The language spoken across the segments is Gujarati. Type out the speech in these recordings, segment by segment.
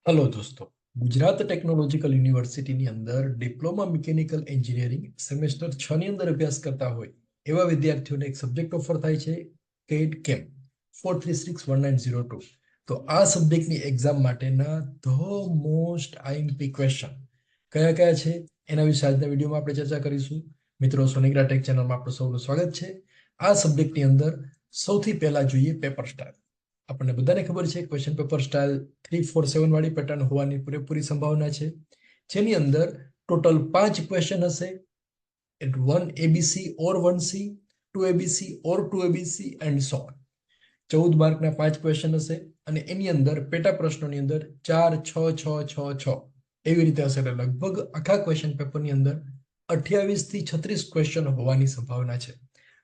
હેલો દોસ્તો, ગુજરાત ટેકનોલોજીકલ યુનિવર્સિટીની અંદર ડિપ્લોમા મિકેનિકલ એન્જિનિયરિંગ સેમેસ્ટર 6 ની અંદર અભ્યાસ કરતા હોય એવા વિદ્યાર્થીઓને એક સબ્જેક્ટ ઓફર થાય છે કેડ કેમ 4361902. તો આ સબ્જેક્ટની એક્ઝામ માટેના ધ મોસ્ટ આઈએમપી ક્વેશ્ચન કયા કયા છે એના વિશે આજના વિડીયોમાં આપણે ચર્ચા કરીશું. મિત્રો, સોનિગ્રા ટેક ચેનલમાં આપણું સૌનું સ્વાગત છે. આ સબ્જેક્ટની અંદર સૌથી પહેલા જોઈએ પેપર સ્ટાઇલ. આપણને બધાને ખબર છે ક્વેશ્ચન પેપર સ્ટાઇલ 347 વાળી પેટર્ન હોવાની પૂરેપૂરી સંભાવના છે, જેની અંદર ટોટલ 5 ક્વેશ્ચન હશે. 1 ABC or 1C, 2 ABC or 2 ABC and so on. 14 માર્કના 5 question હશે અને એની અંદર પેટા પ્રશ્નોની અંદર 4 6 6 6 6 એવી રીતે હશે. એટલે લગભગ આખા ક્વેશ્ચન પેપરની અંદર 28 થી 36 ક્વેશ્ચન હોવાની સંભાવના છે.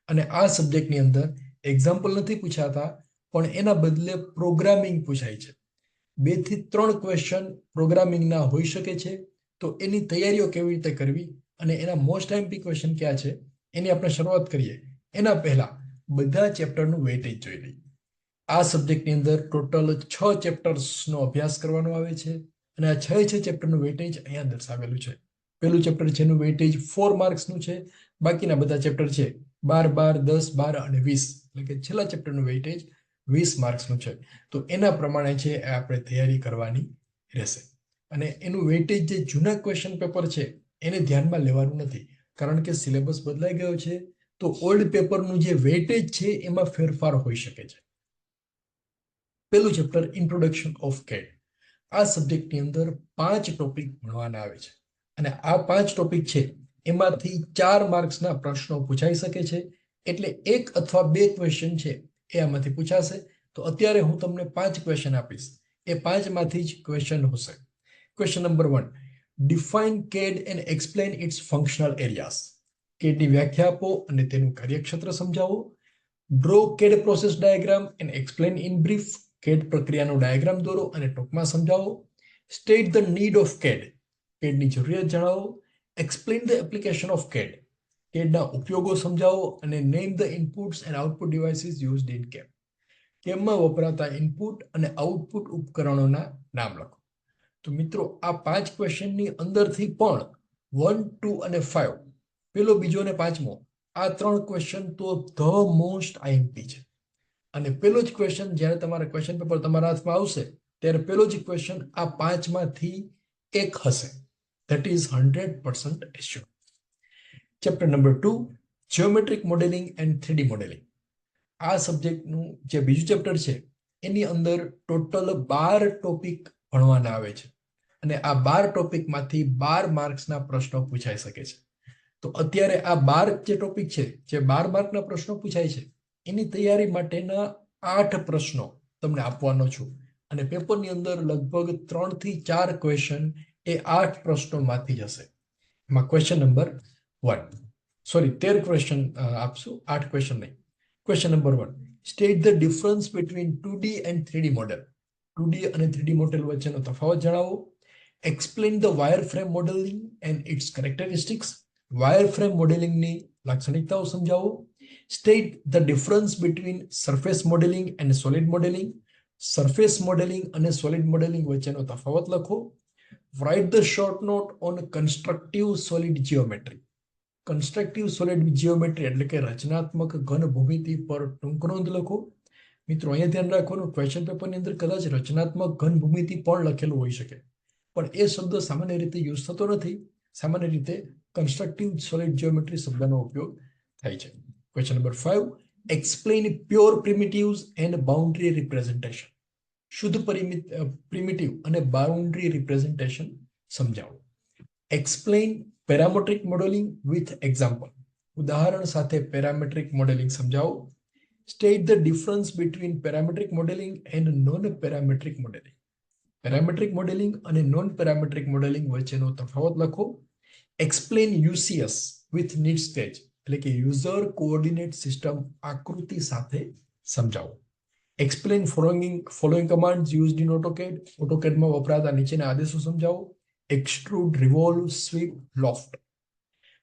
અને આ સબ્જેક્ટની અંદર એક્ઝામ્પલ નથી પૂછાતા, પણ એના બદલે પ્રોગ્રામિંગ પૂછાય છે. 2 થી 3 ક્વેશ્ચન પ્રોગ્રામિંગના હોઈ શકે છે. તો એની તૈયારીઓ કેવી રીતે કરવી અને એના મોસ્ટ આઈએમપી ક્વેશ્ચન ક્યાં છે એની આપણે શરૂઆત કરીએ એના પહેલા બધા ચેપ્ટરનું વેઇટેજ જોઈ લઈએ. આ સબ્જેક્ટની અંદર ટોટલ 6 ચેપ્ટર્સનો અભ્યાસ કરવાનો આવે છે અને આ 6 ચેપ્ટરનું વેઇટેજ અહીંયા દર્શાવેલું છે. પહેલું ચેપ્ટર છે એનું વેઇટેજ 4 માર્ક્સનું છે. બાકીના બધા ચેપ્ટર છે 12 12 10 12 અને 20, એટલે કે છેલ્લા ચેપ્ટરનું વેઇટેજ 20 માર્ક્સનું છે. તો એના પ્રમાણે છે આપણે તૈયારી કરવાની રહેશે. અને એનું વેઇટેજ જે જૂના ક્વેશ્ચન પેપર છે એને ધ્યાનમાં લેવાનું નથી, કારણ કે સિલેબસ બદલાઈ ગયો છે. તો ઓલ્ડ પેપરનું જે વેઇટેજ છે એમાં ફેરફાર હોઈ શકે છે. પહેલું ચેપ્ટર ઇન્ટ્રોડક્શન ઓફ કેડ. આ સબ્જેક્ટની અંદર 5 ટોપિક ભણવાના આવે છે અને આ 5 ટોપિક છે એમાંથી 4 માર્ક્સના પ્રશ્નો પૂછાઈ શકે છે. એટલે એક અથવા બે ક્વેશ્ચન છે એ આમાંથી પૂછાશે. તો અત્યારે હું તમને 5 ક્વેશ્ચન આપીશ, એ 5 માંથી જ ક્વેશ્ચન હશે. Question number 1, define CAD and explain its functional areas. કેડની વ્યાખ્યા આપો અને તેનું કાર્યક્ષેત્ર સમજાવો. Draw CAD process diagram and explain in brief. CAD પ્રક્રિયાનો ડાયાગ્રામ દોરો અને ટૂંકમાં સમજાવો. State the need of CAD. કેડની જરૂરિયાત જણાવો. Explain the application of CAD. કેડના ઉપયોગો સમજાવો અને name the inputs and output devices used in CAD. કેમમાં વપરાતા ઇનપુટ અને આઉટપુટ ઉપકરણોના નામ લખો. તો મિત્રો, આ 5 ક્વેશ્ચનની અંદરથી પણ 1, 2 અને 5, પેલો, બીજો અને પાંચમો, આ 3 ક્વેશ્ચન તો ધ મોસ્ટ આઈએમપી છે. અને પેલો જ ક્વેશ્ચન જ્યારે તમારા ક્વેશ્ચન પેપર તમારા હાથમાં આવશે ત્યારે પેલો જ ક્વેશ્ચન આ 5 માંથી એક હશે. That is 100% assure. Chapter number 2, geometric modelling and 3D modelling. આ સબ્જેક્ટનું જે બીજું ચેપ્ટર છે એની અંદર ટોટલ 12 ટોપિક ભણવાના આવે છે અને આ 12 ટોપિકમાંથી 12 માર્ક્સના પ્રશ્નો પૂછાઈ શકે છે. તો અત્યારે આ 12 જે ટોપિક છે, જે 12 માર્કના પ્રશ્નો પૂછાય છે, એની તૈયારી માટેના 8 પ્રશ્નો તમને આપવાનો છું અને પેપરની અંદર લગભગ 3 થી 4 ક્વેશ્ચન એ 8 પ્રશ્નોમાંથી જ હશે. એમાં ક્વેશ્ચન નંબર 1, સોરી 13 ક્વેશ્ચન આપશું, 8 ક્વેશ્ચન નહીં. Question number 1, state the difference between 2D and 3D model. 2D અને 3D મોડેલ વચ્ચેનો તફાવત જણાવો. Explain the wireframe modelling and its characteristics. Wireframe મોડેલિંગની લાક્ષણિકતાઓ સમજાવો. State the difference between surface modelling and solid modelling. Surface modelling અને સોલિડ મોડેલિંગ વચ્ચેનો તફાવત લખો. Write the short note on constructive solid geometry. Constructive solid geometry એટલે કે રચનાત્મક ઘન ભૂમિતિ પર ટૂંક નોંધ લખો. મિત્રો, અહીંયા ધ્યાન રાખવાનું, ક્વેશ્ચન પેપરની અંદર કદાચ રચનાત્મક ઘન ભૂમિતિ પણ લખેલું હોઈ શકે, પણ એ શબ્દ સામાન્ય રીતે યુઝ થતો નથી. સામાન્ય રીતે કન્સ્ટ્રક્ટિવ સોલિડ જીઓમેટ્રી શબ્દનો ઉપયોગ થાય છે. Question number 5, explain pure primitives and boundary representation. શુદ્ધ પ્રિમિટિવ અને બાઉન્ડ્રી રિપ્રેઝન્ટેશન સમજાવો. Explain parametric modelling with example. ઉદાહરણ સાથે પેરામેટ્રિક મોડેલિંગ સમજાવો. State the difference between parametric modelling and non parametric modelling. Parametric modelling અને નોન પેરામેટ્રિક મોડેલિંગ વચ્ચેનો તફાવત લખો. Explain UCS with neat sketch એટલે કે યુઝર કોઓર્ડિનેટ સિસ્ટમ આકૃતિ સાથે સમજાવો. Explain following commands used in AutoCAD. ઓટોકેડમાં વપરાતા નીચેના આદેશો સમજાવો. Extrude, revolve, sweep, loft.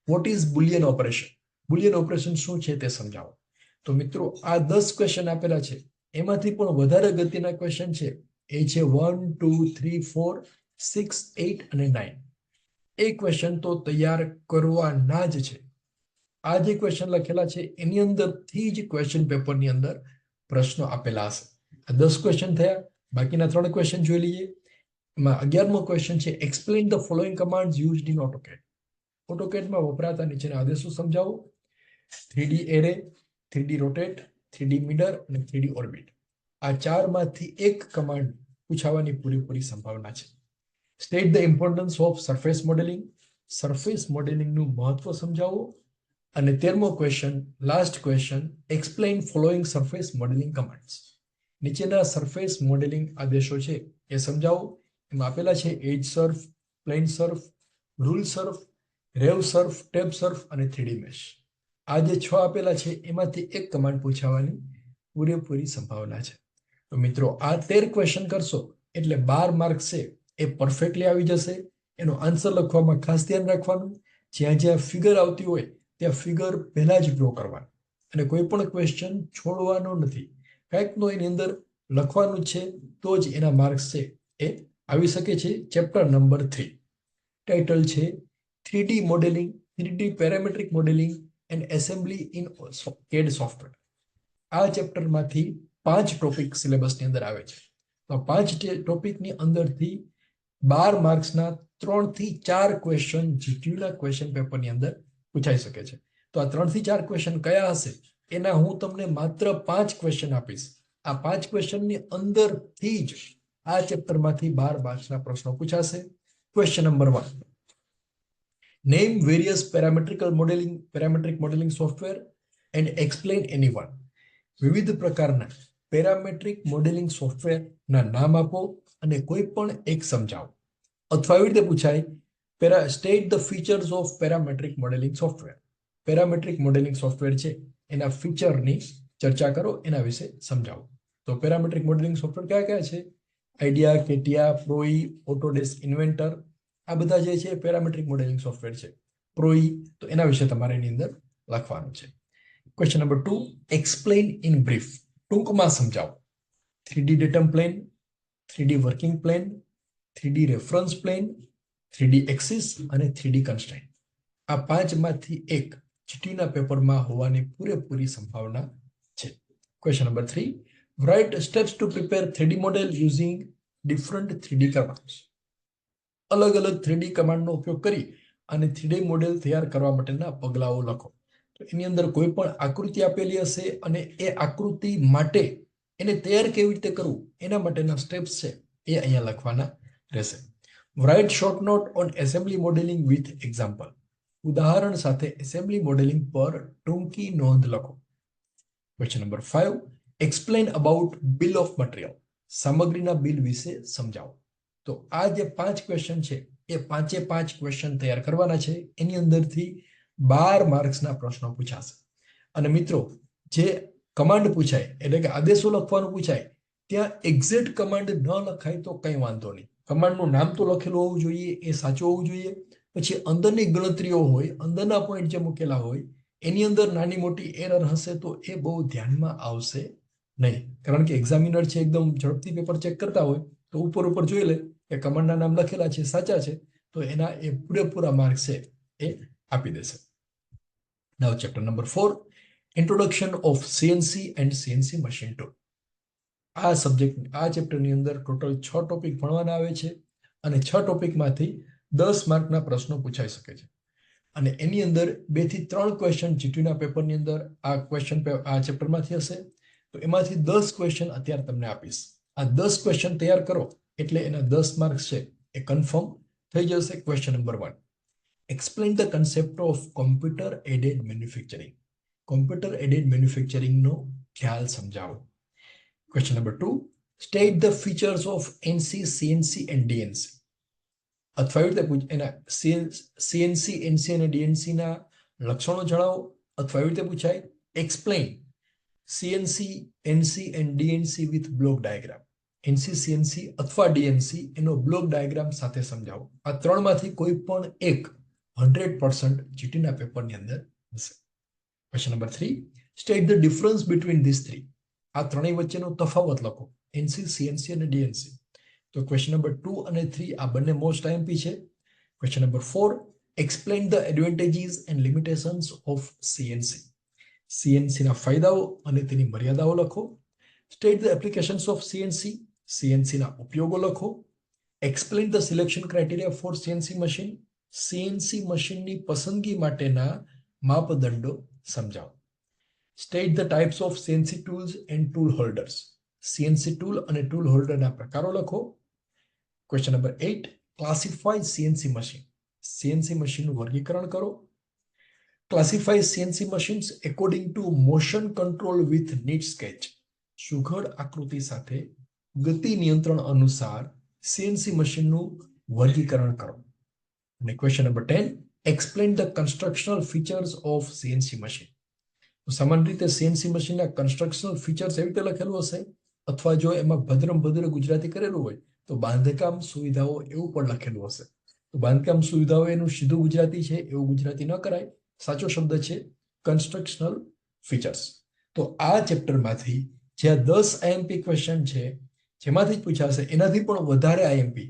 What is Boolean operation. Boolean operation શું છે તે સમજાવો. તો મિત્રો, આ 10 ક્વેશ્ચન આપેલા છે, એમાંથી પણ વધારે ગતિના ક્વેશ્ચન છે એ છે 1 2 3 4 6 8 અને 9. એ ક્વેશ્ચન તો તૈયાર કરવાના જ છે. આ જે ક્વેશ્ચન લખેલા છે એની અંદરથી જ ક્વેશ્ચન પેપરની અંદર પ્રશ્નો આપેલા હશે. આ 10 ક્વેશ્ચન થયા. બાકીના 3 ક્વેશ્ચન જોઈ લઈએ. એમાં 11મો ક્વેશ્ચન છે explain the following commands used in AutoCAD. AutoCADમાં વપરાતા નીચેના આદેશો સમજાવો. 3D array, 3D rotate, 3D mirror અને 3D ઓર્બિટ. આ ચારમાંથી એક કમાન્ડ પૂછાવાની પૂરેપૂરી સંભાવના છે. State the importance of surface modeling. Surface મોડેલિંગનું મહત્વ સમજાવો. અને 13મો question, last question, explain following surface modeling commands. નીચેના સરફેસ મોડેલિંગ આદેશો છે એ સમજાવો. એમાં આપેલા છે edge surf, plane surf, rule surf, rev surf, tab surf અને 3D મેશ. આ જે 6 આપેલા છે એમાંથી એક કમાન્ડ પૂછાવાની પૂરેપૂરી સંભાવના છે. તો મિત્રો આ 13 ક્વેશ્ચન કરશો એટલે 12 માર્ક્સ છે એ પરફેક્ટલી આવી જશે. એનો આન્સર લખવામાં ખાસ ધ્યાન રાખવાનું. જ્યાં જ્યાં ફિગર આવતી હોય ત્યાં ફિગર પહેલા જ ડ્રો કરવાનું અને કોઈ પણ ક્વેશ્ચન છોડવાનો નથી. કંઈકનો એની અંદર લખવાનું છે તો જ એના માર્ક્સ છે એ આવી શકે છે. ચેપ્ટર નંબર 3 ટાઇટલ છે 3D modelling, 3D parametric modelling and assembly in CAD software. આ ચેપ્ટરમાંથી 5 ટોપિક સિલેબસની અંદર આવે છે. તો 5 ટોપિકની અંદરથી 12 માર્ક્સના 3 થી 4 ક્વેશ્ચન જીટીયુના ક્વેશ્ચન પેપરની અંદર પૂછાઈ શકે છે. તો આ 3 થી 4 ક્વેશ્ચન કયા હશે એના હું તમને માત્ર 5 ક્વેશ્ચન આપીશ. આ 5 ક્વેશ્ચનની અંદરથી જ આ ચેપ્ટરમાંથી 12 માર્ક્સના પ્રશ્નો પૂછાશે. Question number 1, name various parametric modeling software and explain any one. વિવિધ પ્રકારના પેરામેટ્રિક મોડેલિંગ સોફ્ટવેરના નામ આપો અને કોઈ પણ એક સમજાવો. અથવા એવી રીતે પૂછાય state the features of parametric modeling software. Parametric modeling software છે એના ફીચરની ચર્ચા કરો, એના વિશે સમજાવો. તો પેરામેટ્રિક મોડેલિંગ સોફ્ટવેર કયા કયા છે? Idea, CATIA, Pro E, Autodesk Inventor. આ બધા જે છે પેરામેટ્રિક મોડેલિંગ સોફ્ટવેર છે. પ્રોઈ, તો એના વિશે તમારે એની અંદર લખવાનું છે. Question number 2, explain in brief. ટૂંકમાં સમજાવો. 3D datum plane, 3D working plane, 3D reference plane, 3D axis અને 3D કન્સ્ટ્રેન્ટ. આ 5માંથી એક જીટીયુના પેપરમાં હોવાની પૂરેપૂરી સંભાવના છે. Question number 3, write steps to prepare 3D model using different 3D commands. અલગ અલગ 3D કમાન્ડનો ઉપયોગ કરી અને 3D મોડેલ તૈયાર કરવા માટેના પગલાઓ લખો. તો એની અંદર કોઈ પણ આકૃતિ આપેલી હશે અને એ આકૃતિ માટે એને તૈયાર કેવી રીતે કરવું એના માટેના સ્ટેપ્સ છે એ અહીંયા લખવાના રહેશે. Write short note on assembly modeling with example. ઉદાહરણ સાથે એસેમ્બલી મોડેલિંગ પર ટૂંકી નોંધ લખો. Question number 5, explain about bill of material. સામગ્રીના બિલ વિશે સમજાવો. તો આ જે 5 ક્વેશ્ચન છે એ 5 ક્વેશ્ચન તૈયાર કરવાના છે. એની અંદરથી 12 માર્ક્સના પ્રશ્નો પૂછાશે. અને મિત્રો જે કમાન્ડ પૂછાય એટલે કે આદેશો લખવાનું પૂછાય ત્યાં એક્ઝેક્ટ કમાન્ડ ન લખાય તો કંઈ વાંધો નહીં. કમાન્ડનું નામ તો લખેલું હોવું જોઈએ, એ સાચું હોવું જોઈએ. પછી અંદરની ગણતરીઓ હોય, અંદરના પોઈન્ટ જે મૂકેલા હોય એની અંદર નાની મોટી એરર હશે તો એ બહુ ધ્યાનમાં આવશે નહીં. કારણ કે એક્ઝામિનર છે એકદમ ઝડપથી પેપર ચેક કરતા હોય તો ઉપર જોઈ લે કે કમાન્ડના નામ લખેલા છે સાચા છે તો એના એ પૂરેપૂરા માર્ક્સ છે એ આપી દેશે. Now chapter number 4, introduction of CNC and CNC machine tool. આ ચેપ્ટરની અંદર ટોટલ 6 ટોપિક ભણવાના આવે છે અને 6 ટોપિકમાંથી 10 માર્કના પ્રશ્નો પૂછાઈ શકે છે. અને એની અંદર 2 થી 3 ક્વેશ્ચન જીટીયુના પેપરની અંદર આ ચેપ્ટરમાંથી હશે. તો એમાંથી 10 ક્વેશ્ચન અત્યારે તમને આપીશ. આ 10 ક્વેશ્ચન તૈયાર કરો એટલે એના 10 માર્ક્સ છે એ કન્ફર્મ થઈ જશે. Question number 1, explain the concept of computer aided manufacturing. Computer aided મેન્યુફેક્ચરિંગનો ખ્યાલ સમજાવો. Question number 2, state the features of NC, CNC and DNC. અથવા એવી રીતે એના સીએનસી, એનસી અને ડીએનસી ના લક્ષણો જણાવો. અથવા એવી રીતે પૂછાય explain CNC, NC and DNC with block diagram. NC, CNC અથવા ડીએનસી એનો બ્લોક ડાયાગ્રામ સાથે સમજાવો. આ 3માંથી કોઈ પણ એક 100% જીટીયુના પેપરની અંદર હશે. Question number 3, state the difference between this 3. આ ત્રણેય વચ્ચેનો તફાવત લખો. એનસી, સીએનસી અને ડીએનસી. તો ક્વેશ્ચન નંબર 2 અને 3 આ બંને મોસ્ટ આઈએમપી છે. Question number 4, explain the advantages and limitations of CNC. CNC ના ફાયદાઓ અને તેની મર્યાદાઓ લખો. State the applications of CNC. CNC ના ઉપયોગો લખો. Explain the selection criteria for CNC machine. CNC મશીનની પસંદગી માટેના માપદંડો સમજાવો. State the types of CNC tools and tool holders. CNC tool અને ટૂલ હોલ્ડરના પ્રકારો લખો. Question number 8, classify CNC machine. CNC મશીનનું વર્ગીકરણ કરો. Classify CNC machines according to motion control with neat sketch. સુઘડ આકૃતિ સાથે ગતિ નિયંત્રણ અનુસાર સીએનસી મશીનનું વર્ગીકરણ કરો. અને question number 10, explain the constructional features of CNC machine. સામાન્ય રીતે સીએનસી મશીનના કન્સ્ટ્રક્શનલ ફીચર્સ એવી રીતે લખેલું હશે, અથવા જો એમાં ભદ્ર ગુજરાતી કરેલું હોય તો બાંધકામ સુવિધાઓ એવું પણ લખેલું હશે. તો બાંધકામ સુવિધાઓ એનું સીધું ગુજરાતી છે, એવું ગુજરાતી ન કરાય. સાચો શબ્દ છે કન્સ્ટ્રક્શનલ ફીચર્સ. તો આ ચેપ્ટરમાંથી જે 10 આઈએમપી ક્વેશ્ચન છે, જેમાંથી પૂછાશે એનાથી પણ વધારે આઈએમપી,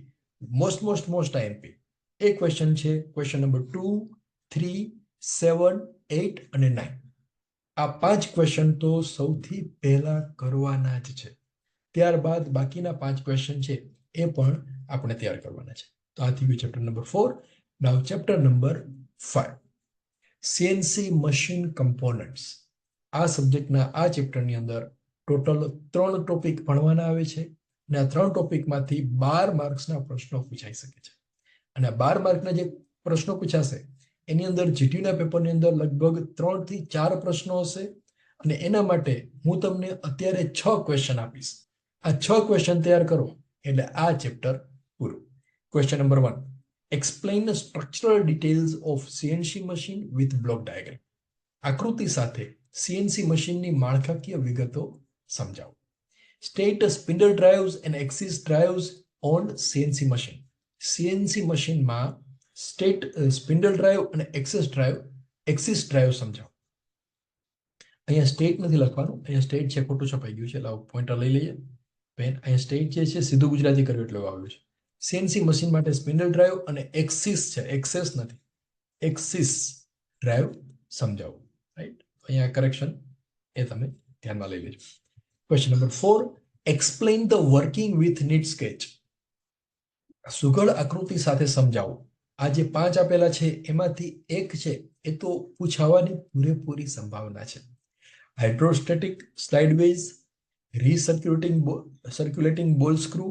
મોસ્ટ આઈએમપી એ ક્વેશ્ચન છે ક્વેશ્ચન નંબર 2, 3, 7, 8 અને 9. આ 5 ક્વેશ્ચન તો સૌથી પહેલા કરવાના જ છે. ત્યારબાદ બાકીના 5 ક્વેશ્ચન છે એ પણ આપણે તૈયાર કરવાના છે. તો આ થઈ ગયું chapter number 4. Now chapter number 5, CNC machine components. આ સબ્જેક્ટના આ ચેપ્ટરની અંદર ટોટલ 3 ટોપિક ભણવાના આવે છે, અને આ 3 ટોપિકમાંથી 12 માર્ક્સના પ્રશ્નો પૂછાઈ શકે છે. અને 12 માર્કના જે પ્રશ્નો પૂછાશે એની અંદર જીટીયુના પેપરની અંદર લગભગ 3 થી 4 પ્રશ્નો હશે, અને એના માટે હું તમને અત્યારે 6 ક્વેશ્ચન આપીશ. આ 6 ક્વેશ્ચન તૈયાર કરો એટલે આ ચેપ્ટર પૂરું. Question number 1, explain structural details of CNC machine with block diagram. આકૃતિ સાથે સીએનસી મશીનની માળખાકીય વિગતો સમજાવો. State spindle drives and axis drives on CNC machine. CNC મશીનમાં સ્ટેટ સ્પિન્ડલ ડ્રાઇવ અને એક્સિસ ડ્રાઇવ સમજાવો. અહીંયા સ્ટેટ નથી લખવાનું, અહીંયા સ્ટેટ છે ખોટું છપાઈ ગયું છે, એટલે પોઈન્ટર લઈ લઈએ. અહીંયા સ્ટેટ જે છે સીધું ગુજરાતી કર્યું એટલે આવ્યું છે. સીએનસી મશીન માટે સ્પિન્ડલ ડ્રાઇવ અને એક્સિસ છે, એક્સેસ નથી, એક્સિસ ડ્રાઇવ સમજાવો. રાઈટ, અહીંયા કરેક્શન એ તમે ધ્યાનમાં લઈ લેજો. Question number 4, explain the working with neat sketch. સુઘડ આકૃતિ સાથે સમજાવો. આ જે 5 આપેલા છે એમાંથી એક છે એ તો પૂછાવાની પૂરેપૂરી સંભાવના છે. હાઇડ્રોસ્ટેટિક સ્લાઇડવેઝ, સર્ક્યુલેટિંગ બોલ સ્ક્રૂ,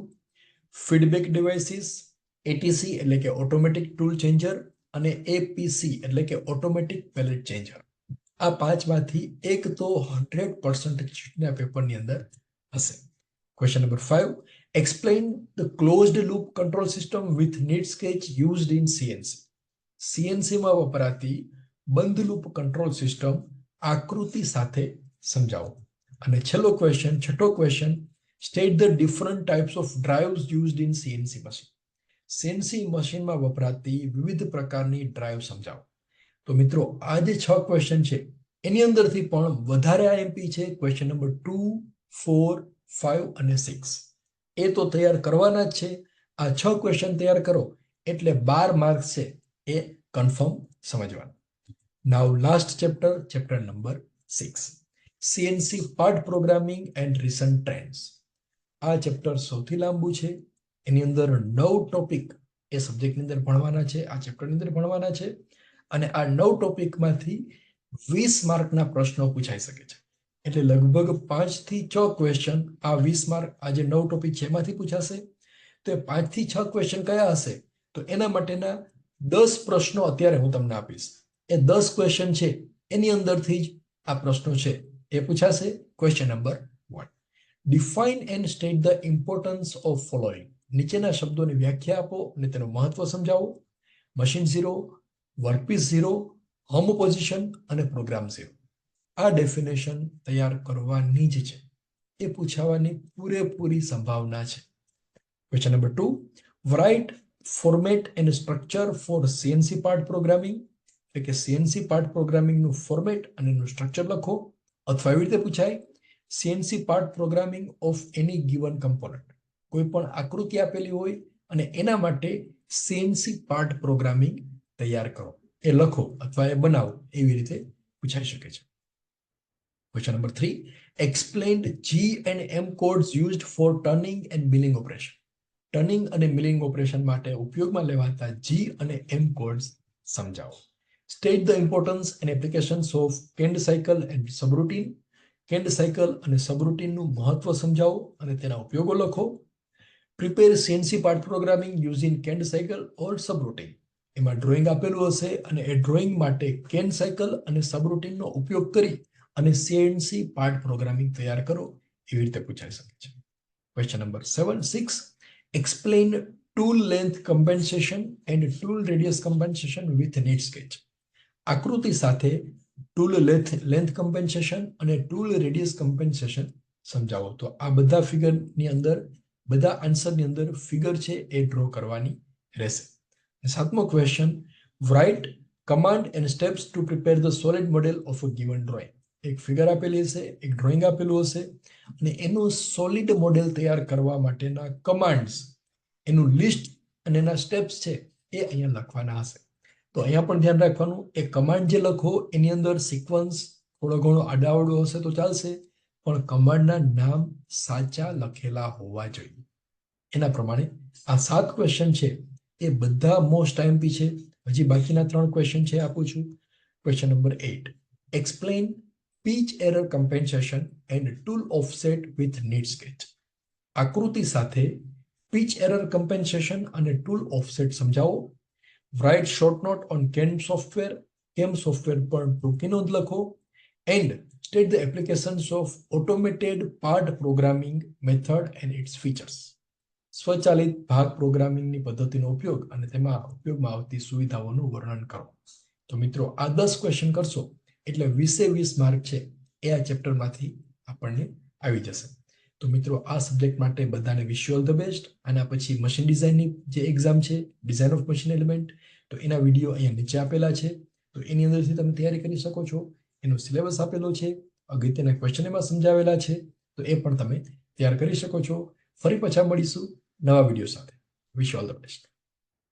ફીડબેક ડિવાઇસીસ, એટીસી એટલે કે ઓટોમેટિક ટૂલ ચેન્જર, અને એપીસી એટલે કે ઓટોમેટિક પેલેટ ચેન્જર. આ 5માંથી એક તો 100% જીટીના પેપરની અંદર હશે. Question number 5, explain the closed loop control system with neat sketch used in CNC. સીએનસીમાં વપરાતી બંધ લૂપ કંટ્રોલ સિસ્ટમ આકૃતિ સાથે સમજાવો. અને છેલ્લો ક્વેશ્ચન, છઠ્ઠો question, state the different types of drives used in CNC machine. CNC મશીનમાં વપરાતી વિવિધ પ્રકારની ડ્રાઇવ સમજાવો. તો મિત્રો આ જે 6 ક્વેશ્ચન છે એની અંદરથી પણ વધારે આઈએમપી છે ક્વેશ્ચન નંબર 2, 4, 5 અને 6. એ તો તૈયાર કરવાના જ છે. આ 6 ક્વેશ્ચન તૈયાર કરો એટલે 12 માર્ક્સ છે એ કન્ફર્મ સમજવાનું. Now last chapter, chapter number 6, CNC part programming and recent trends. આ ચેપ્ટર સૌથી લાંબુ છે. એની અંદર 9 ટોપિક એ સબ્જેક્ટની અંદર ભણવાના છે, આ ચેપ્ટરની અંદર ભણવાના છે. અને આ 9 ટોપિકમાંથી 20 માર્કના પ્રશ્નો પૂછાઈ શકે છે. એટલે લગભગ 5 થી 6 ક્વેશ્ચન આ 20 માર્ક, આ જે 9 ટોપિક છે એમાંથી પૂછાશે. તો એ 5 થી 6 ક્વેશ્ચન કયા હશે? તો એના માટેના 10 પ્રશ્નો અત્યારે હું તમને આપીશ. એ 10 ક્વેશ્ચન છે એની અંદરથી જ આ પ્રશ્નો છે એ પૂછાશે. Question number 1, define and state the importance of following. નીચેના શબ્દોની વ્યાખ્યા આપો અને તેનું મહત્વ સમજાવો. મશીન 0, વર્કપીસ 0, હોમ પોઝિશન અને પ્રોગ્રામ 0. આ ડેફિનેશન તૈયાર કરવાની જ છે, એ પૂછાવાની પૂરેપૂરી સંભાવના છે. Question number 2, write format and structure for CNC part programming. એટલે કે સીએનસી પાર્ટ પ્રોગ્રામિંગનું ફોર્મેટ અને એનું સ્ટ્રક્ચર લખો. અથવા એવી રીતે પૂછાય, CNC part programming of any given component. કોઈ પણ આકૃતિ આપેલી હોય અને એના માટે સીએનસી પાર્ટ પ્રોગ્રામિંગ તૈયાર કરો, એ લખો અથવા એ બનાવો, એવી રીતે પૂછાઈ શકે છે. Question number 3, explain G and M codes used for turning and milling operation. Turning અને મિલિંગ ઓપરેશન માટે ઉપયોગમાં લેવાતા G અને M કોડ્સ સમજાવો. State the importance and applications of canned cycle and subroutine. Canned cycle અને સબરૂટીનનું મહત્વ સમજાવો અને તેના ઉપયોગો લખો. Prepare CNC part programming using canned cycle or subroutine. એમાં ડ્રોઈંગ આપેલું હશે અને એ ડ્રોઈંગ માટે કેન્ડ સાયકલ અને સબરૂટીનનો ઉપયોગ કરી અને સીએનસી પાર્ટ પ્રોગ્રામિંગ તૈયાર કરો, એવી રીતે પૂછાઈ શકે છે. Question number 6, explain tool length compensation and tool radius compensation with neat sketch. આકૃતિ સાથે tool length compensation અને tool radius compensation સમજાવો. તો આ બધા ફિગરની અંદર, બધા આન્સરની અંદર ફિગર છે એ ડ્રો કરવાની રહેશે. 7મો question, write command and steps to prepare the solid model of a given drawing. એક ફિગર આપેલી હશે, એક ડ્રોઈંગ આપેલું હશે અને એનું સોલિડ મોડેલ તૈયાર કરવા માટેના કમાન્ડ્સ, એનું લિસ્ટ અને એના સ્ટેપ્સ છે એ અહીંયા લખવાના હશે. તો અહીંયા પણ ધ્યાન રાખવાનું, એ કમાન્ડ જે લખો એની અંદર સિક્વન્સ થોડો ઘણો આડાવડો હશે તો ચાલશે, પણ કમાન્ડના નામ સાચા લખેલા હોવા જોઈએ. એના પ્રમાણે આ 7 ક્વેશ્ચન છે એ બધા મોસ્ટ આઈએમપી છે. હજી બાકીના 3 ક્વેશ્ચન છે આપું છું. Question number 8, explain pitch error compensation and tool offset with neat sketch. આકૃતિ સાથે pitch error compensation અને tool offset સમજાવો. write short note on CAM software. CAM software પર ટૂંકી નોંધ લખો. and state the applications of automated part programming method and its features. સ્વચાલિત ભાગ પ્રોગ્રામિંગની પદ્ધતિનો ઉપયોગ અને તેમાં ઉપયોગમાં આવતી સુવિધાઓનું વર્ણન કરો. તો મિત્રો આ 10 ક્વેશ્ચન કરશો એટલે 20 માર્ક છે એ આ ચેપ્ટરમાંથી આપણને આવી જશે. તો મિત્રો આ સબ્જેક્ટ માટે બધાને wish you all the best. આના પછી મશીન ડિઝાઇનની જે એક્ઝામ છે, ડિઝાઇન ઓફ મશીન એલિમેન્ટ, તો એના વિડીયો અહીંયા નીચે આપેલા છે. તો એની અંદરથી તમે તૈયારી કરી શકો છો. એનો સિલેબસ આપેલો છે, અગત્યના ક્વેશ્ચન એમાં સમજાવેલા છે, તો એ પણ તમે તૈયાર કરી શકો છો. ફરી પાછા મળીશું નવા વિડીયો સાથે. Wish you all the best.